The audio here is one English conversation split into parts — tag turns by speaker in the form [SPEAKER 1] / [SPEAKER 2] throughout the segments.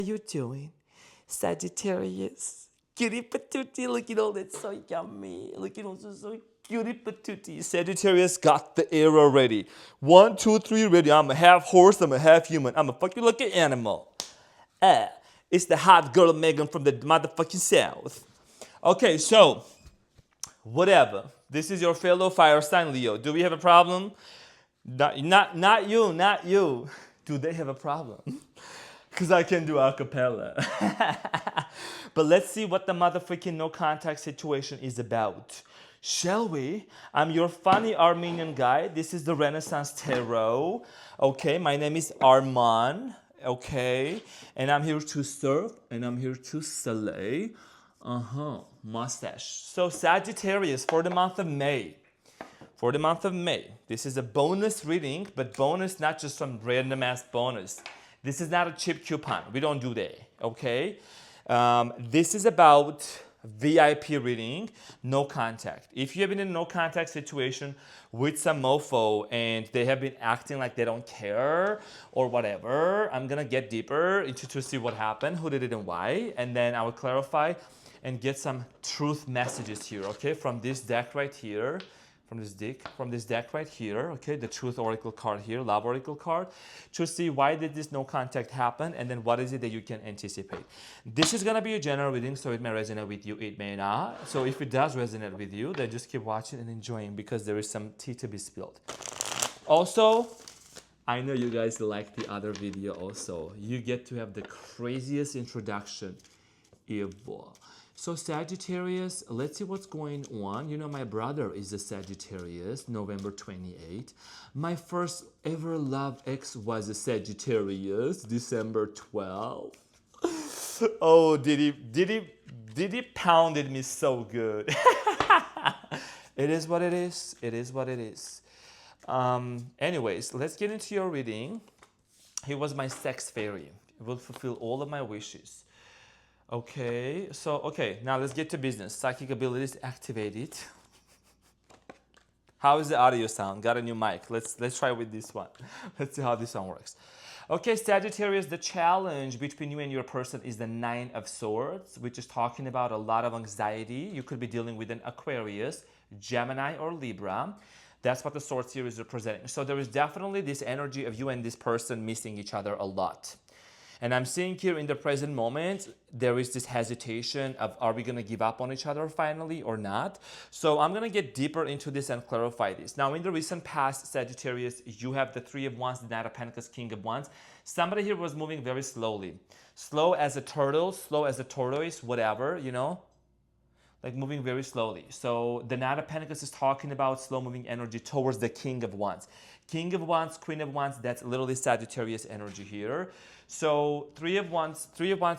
[SPEAKER 1] How you doing? Sagittarius. Cutie patootie, look at all that, so yummy. Look at all this, so cutie patootie. Sagittarius got the arrow ready. 1, 2, 3, ready. I'm a half horse, I'm a half human. I'm a fucking lucky animal. It's the hot girl Megan from the motherfucking South. Okay, so, whatever. This is your fellow fire sign Leo. Do we have a problem? Not you. Do they have a problem? Because I can do a cappella. But let's see what the motherfucking no contact situation is about. Shall we? I'm your funny Armenian guy. This is the Renaissance Tarot. Okay, my name is Arman. Okay, and I'm here to serve and I'm here to slay. Mustache. So, Sagittarius for the month of May. For the month of May, this is a bonus reading, but bonus not just some random ass bonus. This is not a cheap coupon. We don't do that, okay? This is about VIP reading, no contact. If you have been in a no contact situation with some mofo and they have been acting like they don't care or whatever, I'm gonna get deeper into to see what happened, who did it and why, and then I will clarify and get some truth messages here, okay? From this deck right here. From this deck right here, okay, the Truth Oracle card here, Love Oracle card, to see why did this no contact happen, and then what is it that you can anticipate. This is gonna be a general reading, so it may resonate with you, it may not. So if it does resonate with you, then just keep watching and enjoying because there is some tea to be spilled. Also, I know you guys like the other video also. You get to have the craziest introduction ever. So Sagittarius, let's see what's going on. You know, my brother is a Sagittarius, November 28. My first ever love ex was a Sagittarius, December 12. Oh, did he pounded me so good. It is what it is. It is what it is. Anyways, let's get into your reading. He was my sex fairy. It will fulfill all of my wishes. Okay, now let's get to business. Psychic abilities activated. How is the audio sound? Got a new mic. Let's try with this one. Let's see how this one works. Okay, Sagittarius, the challenge between you and your person is the Nine of Swords, which is talking about a lot of anxiety. You could be dealing with an Aquarius, Gemini, or Libra. That's what the Swords here is representing. So there is definitely this energy of you and this person missing each other a lot. And I'm seeing here in the present moment, there is this hesitation of, are we gonna give up on each other finally or not? So I'm gonna get deeper into this and clarify this. Now, in the recent past, Sagittarius, you have the Three of Wands, the Knight of Pentacles, King of Wands. Somebody here was moving very slowly. Slow as a turtle, slow as a tortoise, whatever, you know? Like moving very slowly. So the Knight of Pentacles is talking about slow moving energy towards the King of Wands. King of Wands, Queen of Wands, that's literally Sagittarius energy here. So Three of Wands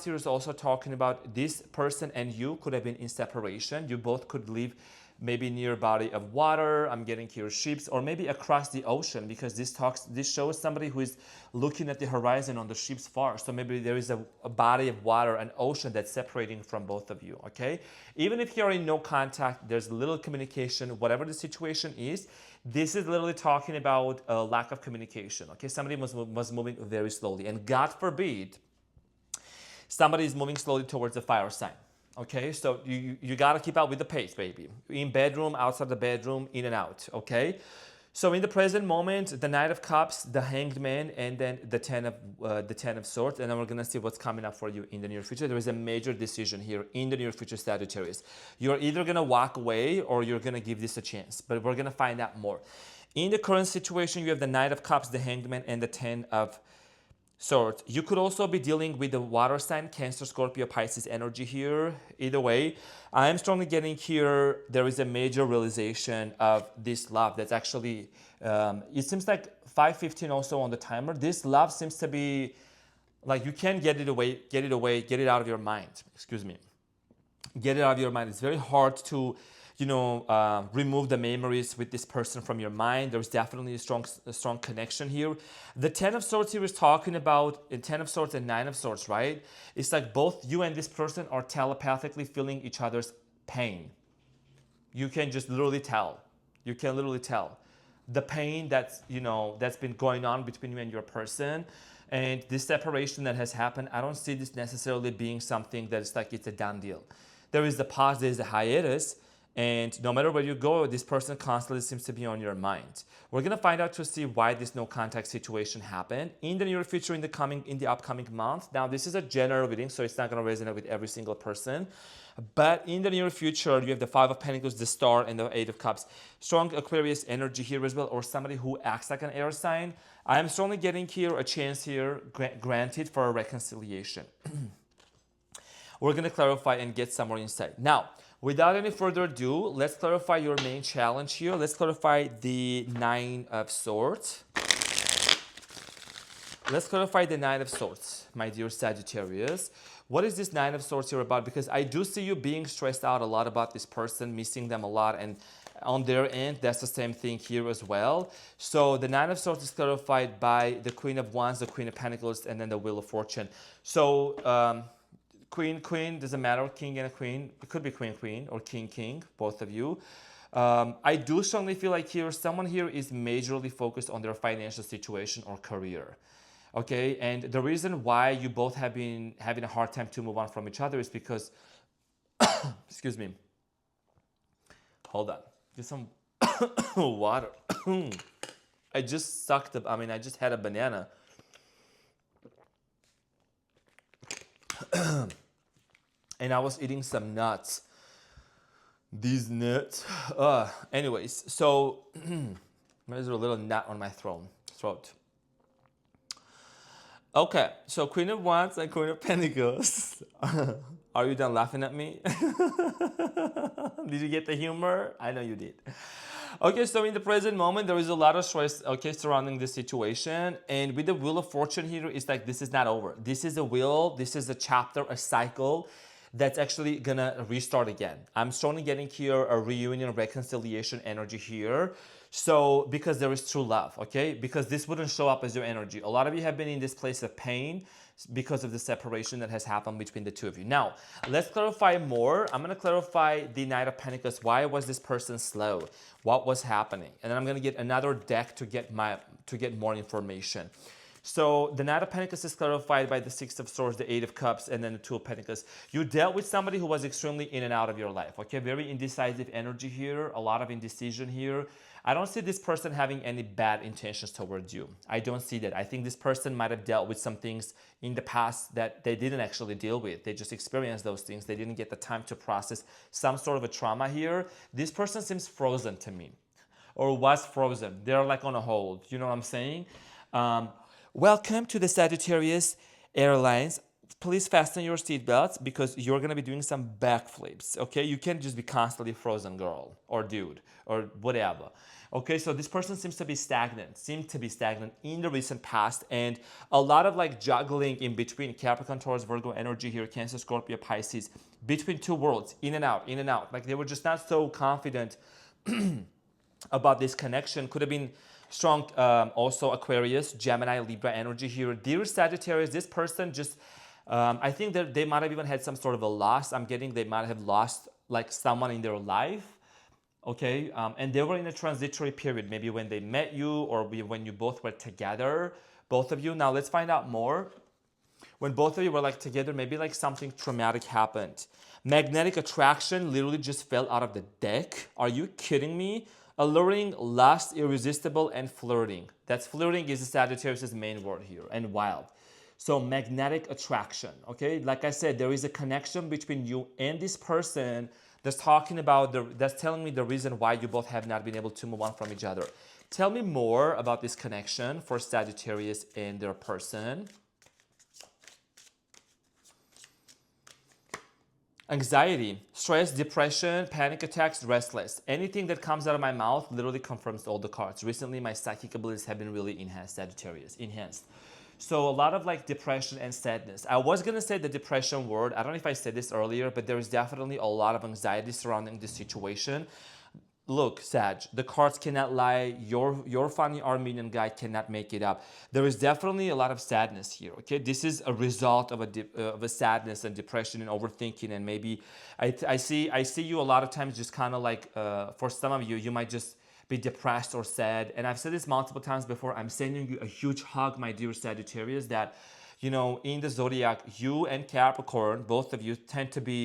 [SPEAKER 1] here is also talking about this person and you could have been in separation. You both could live maybe near a body of water. I'm getting here ships, or maybe across the ocean, because this shows somebody who is looking at the horizon on the ship's far. So maybe there is a body of water, an ocean that's separating from both of you, okay? Even if you're in no contact, there's little communication, whatever the situation is. This is literally talking about a lack of communication, okay? Somebody was moving very slowly, and God forbid, somebody is moving slowly towards a fire sign. Okay, so you gotta keep up with the pace, baby. In bedroom, outside the bedroom, in and out, okay? So in the present moment, the Knight of Cups, the Hanged Man, and then the Ten of Swords, and then we're gonna see what's coming up for you in the near future. There is a major decision here in the near future, Sagittarius. You're either gonna walk away or you're gonna give this a chance, but we're gonna find out more. In the current situation, you have the Knight of Cups, the Hanged Man, and the Ten of Swords. You could also be dealing with the water sign, Cancer, Scorpio, Pisces energy here. Either way, I am strongly getting here, there is a major realization of this love that's actually, it seems like 5:15 also on the timer. This love seems to be like you can't get it out of your mind. Excuse me. Get it out of your mind. It's very hard to remove the memories with this person from your mind. There's definitely a strong connection here. The Ten of Swords here is talking about Ten of Swords and Nine of Swords, right? It's like both you and this person are telepathically feeling each other's pain. You can just literally tell. You can literally tell the pain that's been going on between you and your person. And this separation that has happened, I don't see this necessarily being something that is like it's a done deal. There is the pause, there is the hiatus, and no matter where you go, this person constantly seems to be on your mind. We're gonna find out to see why this no contact situation happened in the near future, in the upcoming month. Now, this is a general reading, so it's not gonna resonate with every single person. But in the near future, you have the Five of Pentacles, the Star, and the Eight of Cups. Strong Aquarius energy here as well, or somebody who acts like an air sign. I am strongly getting here a chance here granted for a reconciliation. We're going to clarify and get some more insight. Now, without any further ado, let's clarify your main challenge here. Let's clarify the Nine of Swords. Let's clarify the Nine of Swords, my dear Sagittarius. What is this Nine of Swords here about? Because I do see you being stressed out a lot about this person, missing them a lot, and on their end, that's the same thing here as well. So the Nine of Swords is clarified by the Queen of Wands, the Queen of Pentacles, and then the Wheel of Fortune. So Queen, doesn't matter, King and a Queen. It could be Queen, or King, both of you. I do strongly feel like here, someone here is majorly focused on their financial situation or career. Okay, and the reason why you both have been having a hard time to move on from each other is because, excuse me, hold on, get some water. I just I just had a banana. And I was eating some nuts. These nuts. Anyways, so there's a little nut on my throat. Okay, so Queen of Wands and Queen of Pentacles. Are you done laughing at me? Did you get the humor? I know you did. Okay, so in the present moment, there is a lot of stress, okay, surrounding this situation. And with the Wheel of Fortune here, it's like this is not over. This is a wheel, this is a chapter, a cycle that's actually gonna restart again. I'm strongly getting here a reunion, reconciliation energy here. So, because there is true love, okay? Because this wouldn't show up as your energy. A lot of you have been in this place of pain because of the separation that has happened between the two of you. Now, let's clarify more. I'm gonna clarify the Knight of Pentacles. Why was this person slow? What was happening? And then I'm gonna get another deck to get more information. So the Knight of Pentacles is clarified by the Six of Swords, the Eight of Cups, and then the Two of Pentacles. You dealt with somebody who was extremely in and out of your life, okay? Very indecisive energy here, a lot of indecision here. I don't see this person having any bad intentions towards you. I don't see that. I think this person might have dealt with some things in the past that they didn't actually deal with. They just experienced those things. They didn't get the time to process some sort of a trauma here. This person seems frozen to me, or was frozen. They're like on a hold. You know what I'm saying? Welcome to the Sagittarius Airlines. Please fasten your seatbelts because you're going to be doing some backflips, okay? You can't just be constantly frozen, girl or dude or whatever. Okay, so this person seemed to be stagnant in the recent past, and a lot of like juggling in between Capricorn, Taurus, Virgo energy here, Cancer, Scorpio, Pisces, between two worlds, in and out. Like they were just not so confident about this connection. Could have been strong also Aquarius, Gemini, Libra energy here. Dear Sagittarius, this person just, I think that they might have even had some sort of a loss. I'm getting they might have lost like someone in their life. Okay, and they were in a transitory period, maybe when they met you or when you both were together, both of you. Now let's find out more. When both of you were like together, maybe like something traumatic happened. Magnetic attraction literally just fell out of the deck. Are you kidding me? Alluring, lust, irresistible, and flirting. That's flirting is Sagittarius' main word here, and wild. So magnetic attraction, okay? Like I said, there is a connection between you and this person that's telling me the reason why you both have not been able to move on from each other. Tell me more about this connection for Sagittarius and their person. Anxiety, stress, depression, panic attacks, restless. Anything that comes out of my mouth literally confirms all the cards. Recently, my psychic abilities have been really enhanced, Sagittarius, enhanced. So a lot of like depression and sadness. I was going to say the depression word. I don't know if I said this earlier, but there is definitely a lot of anxiety surrounding this situation. Look, Sag, the cards cannot lie. Your funny Armenian guy cannot make it up. There is definitely a lot of sadness here, okay? This is a result of a sadness and depression and overthinking, and maybe I see you a lot of times just kind of like, for some of you, you might just be depressed or sad. And I've said this multiple times before. I'm sending you a huge hug, my dear Sagittarius, that, you know, in the zodiac, you and Capricorn, both of you tend to be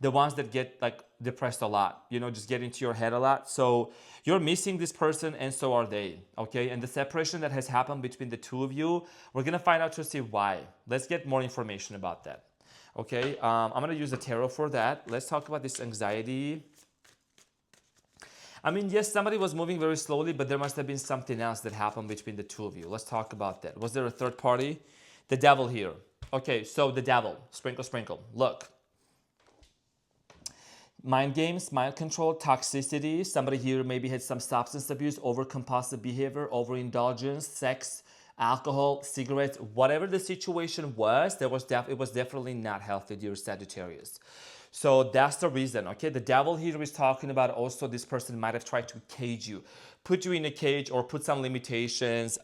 [SPEAKER 1] the ones that get like depressed a lot, you know, just get into your head a lot. So you're missing this person and so are they, okay? And the separation that has happened between the two of you, we're gonna find out to see why. Let's get more information about that, okay? I'm gonna use the tarot for that. Let's talk about this anxiety. I mean, yes, somebody was moving very slowly, but there must have been something else that happened between the two of you. Let's talk about that. Was there a third party? The devil here. Okay, so the devil, sprinkle, sprinkle. Look. Mind games, mind control, toxicity. Somebody here maybe had some substance abuse, overcompulsive behavior, overindulgence, sex, alcohol, cigarettes, whatever the situation was, it was definitely not healthy, dear Sagittarius. So that's the reason, okay? The devil here is talking about also this person might have tried to cage you, put you in a cage or put some limitations,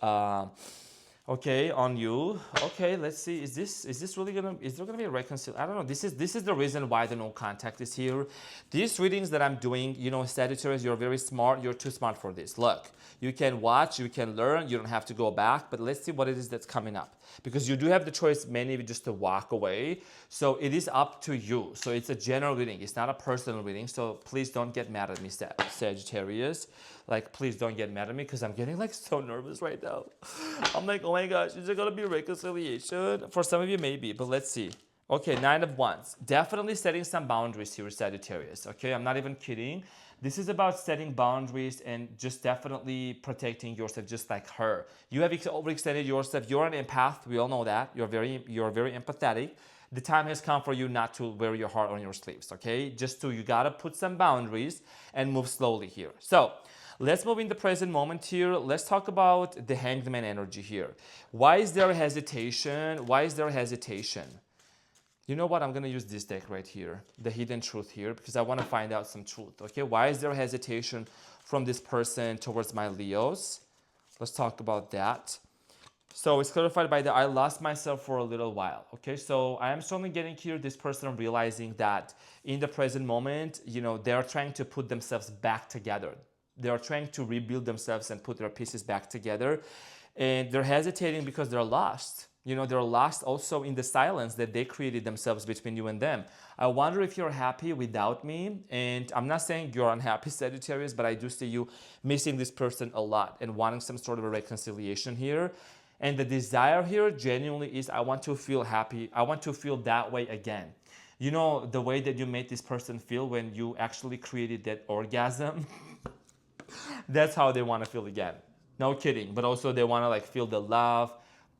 [SPEAKER 1] okay, on you. Okay, let's see. Is this really is there gonna be a reconciliation? I don't know. This is the reason why the no contact is here. These readings that I'm doing, you know, Sagittarius, you're very smart. You're too smart for this. Look, you can watch, you can learn. You don't have to go back. But let's see what it is that's coming up, because you do have the choice, many of you, just to walk away. So it is up to you. So it's a general reading. It's not a personal reading. So please don't get mad at me, Sagittarius. Like, please don't get mad at me, because I'm getting like so nervous right now. I'm like, oh my gosh, is there gonna be reconciliation? For some of you, maybe, but let's see. Okay, 9 of Wands. Definitely setting some boundaries here, Sagittarius. Okay, I'm not even kidding. This is about setting boundaries and just definitely protecting yourself, just like her. You have overextended yourself. You're an empath. We all know that. You're very empathetic. The time has come for you not to wear your heart on your sleeves. Okay, you gotta put some boundaries and move slowly here. So let's move in the present moment here. Let's talk about the Hanged Man energy here. Why is there hesitation? Why is there hesitation? You know what? I'm going to use this deck right here, the Hidden Truth here, because I want to find out some truth. Okay, why is there hesitation from this person towards my Leos? Let's talk about that. So it's clarified by the I lost myself for a little while. Okay, so I am strongly getting here this person realizing that in the present moment, you know, they are trying to put themselves back together. They are trying to rebuild themselves and put their pieces back together. And they're hesitating because they're lost. You know, they're lost also in the silence that they created themselves between you and them. I wonder if you're happy without me. And I'm not saying you're unhappy, Sagittarius, but I do see you missing this person a lot and wanting some sort of a reconciliation here. And the desire here genuinely is, I want to feel happy. I want to feel that way again. You know, the way that you made this person feel when you actually created that orgasm. That's how they want to feel again. No kidding. But also they want to like feel the love,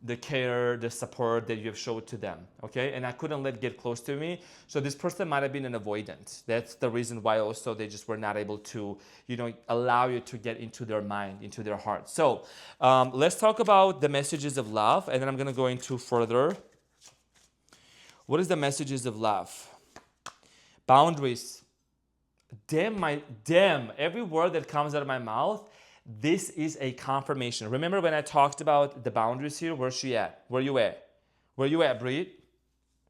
[SPEAKER 1] the care, the support that you have showed to them. Okay. And I couldn't let get close to me. So this person might have been an avoidant. That's the reason why also they just were not able to, you know, allow you to get into their mind, into their heart. So let's talk about the messages of love. And then I'm going to go into further. What is the messages of love? Boundaries. Damn, every word that comes out of my mouth, this is a confirmation. Remember when I talked about the boundaries here? Where's she at? Where you at? Where you at, Breed?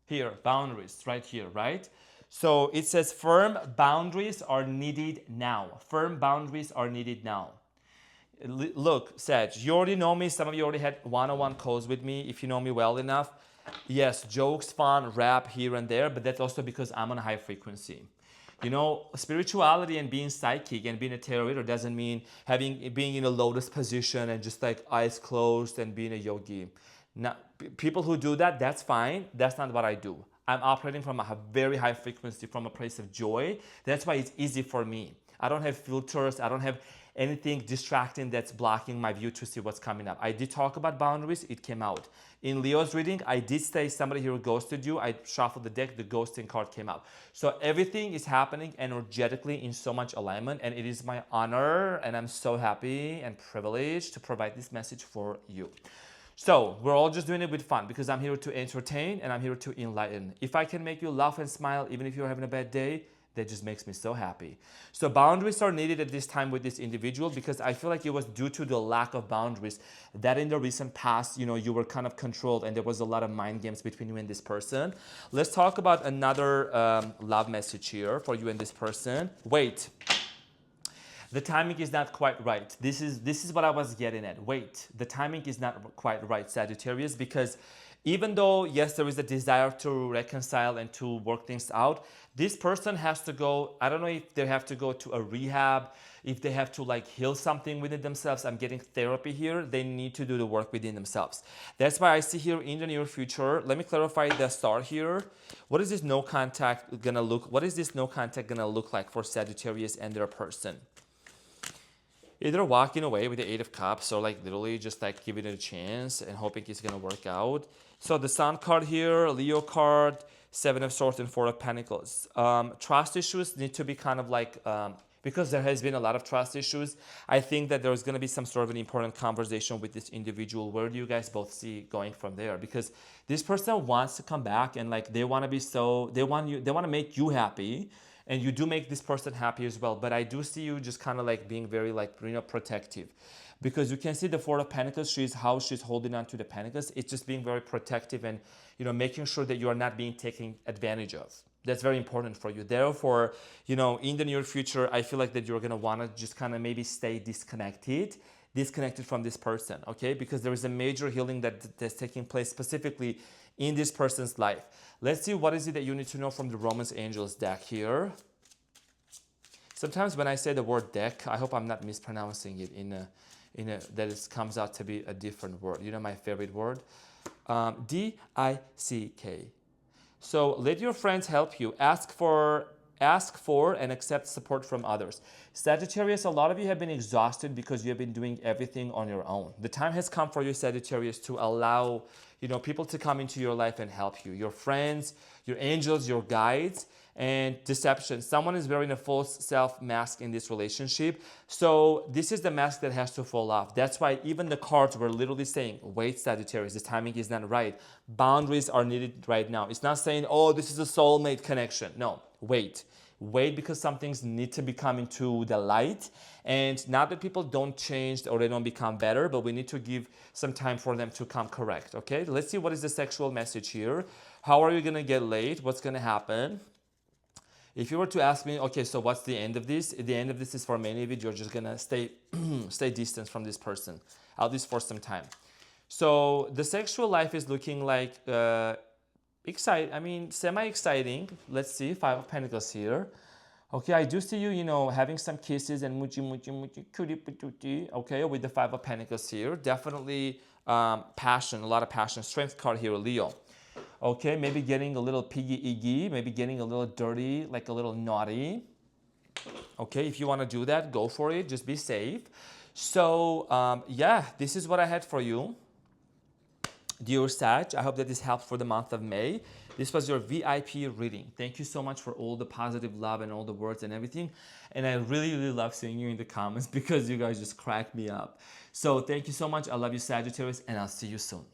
[SPEAKER 1] Here, boundaries, right here, right? So it says firm boundaries are needed now. Firm boundaries are needed now. Look, Sag, you already know me. Some of you already had one-on-one calls with me. If you know me well enough, yes, jokes, fun, rap here and there, but that's also because I'm on a high frequency. You know, spirituality and being psychic and being a tarot reader doesn't mean being in a lotus position and just like eyes closed and being a yogi. Now, people who do that, that's fine. That's not what I do. I'm operating from a very high frequency, from a place of joy. That's why it's easy for me. I don't have filters. I don't have anything distracting that's blocking my view to see what's coming up. I did talk about boundaries. It came out. In Leo's reading, I did say somebody here ghosted you. I shuffled the deck. The ghosting card came out. So everything is happening energetically in so much alignment. And it is my honor. And I'm so happy and privileged to provide this message for you. So we're all just doing it with fun because I'm here to entertain and I'm here to enlighten. If I can make you laugh and smile, even if you're having a bad day, that just makes me so happy. So boundaries are needed at this time with this individual because I feel like it was due to the lack of boundaries that in the recent past, you know, you were kind of controlled and there was a lot of mind games between you and this person. Let's talk about another love message here for you and this person. Wait. The timing is not quite right. This is what I was getting at. Wait, the timing is not quite right, Sagittarius, because even though yes, there is a desire to reconcile and to work things out, this person has to go. I don't know if they have to go to a rehab, if they have to like heal something within themselves. I'm getting therapy here. They need to do the work within themselves. That's why I see here in the near future. Let me clarify the star here. What is this no contact gonna look? What is this no contact gonna look like for Sagittarius and their person? Either walking away with the Eight of Cups or like literally just like giving it a chance and hoping it's gonna work out. So the Sun card here, Leo card, Seven of Swords and Four of Pentacles. Trust issues need to be kind of like, because there has been a lot of trust issues, I think that there's gonna be some sort of an important conversation with this individual. Where do you guys both see going from there? Because this person wants to come back and like they wanna be so, they wanna make you happy. And you do make this person happy as well. But I do see you just kind of like being very like, protective. Because you can see the Four of Pentacles, she's holding on to the Pentacles. It's just being very protective and, making sure that you are not being taken advantage of. That's very important for you. Therefore, in the near future, I feel like that you're going to want to just kind of maybe stay disconnected from this person, okay? Because there is a major healing that's taking place specifically in this person's life. Let's see what is it that you need to know from the Romance Angels deck here. Sometimes when I say the word deck, I hope I'm not mispronouncing it that it comes out to be a different word. My favorite word, D-I-C-K. So let your friends help you. Ask for and accept support from others. Sagittarius, a lot of you have been exhausted because you have been doing everything on your own. The time has come for you, Sagittarius, to allow people to come into your life and help you. Your friends, your angels, your guides, and deception. Someone is wearing a false self mask in this relationship. So this is the mask that has to fall off. That's why even the cards were literally saying, wait, Sagittarius, the timing is not right. Boundaries are needed right now. It's not saying, oh, this is a soulmate connection. No, wait. Wait, because some things need to be coming to the light. And not that people don't change or they don't become better, but we need to give some time for them to come correct, okay? Let's see what is the sexual message here. How are you going to get laid? What's going to happen? If you were to ask me, okay, so what's the end of this? The end of this is for many of you, you're just going to stay distant from this person, at least for some time. So the sexual life is looking like semi-exciting. Let's see, Five of Pentacles here. Okay, I do see you, having some kisses and cutie patootie, okay, with the Five of Pentacles here. Definitely passion, a lot of passion. Strength card here, Leo. Okay, maybe getting a little piggy-iggy, maybe getting a little dirty, like a little naughty. Okay, if you want to do that, go for it. Just be safe. So, this is what I had for you. Dear Sag, I hope that this helped for the month of May. This was your VIP reading. Thank you so much for all the positive love and all the words and everything. And I really, really love seeing you in the comments because you guys just crack me up. So thank you so much. I love you, Sagittarius, and I'll see you soon.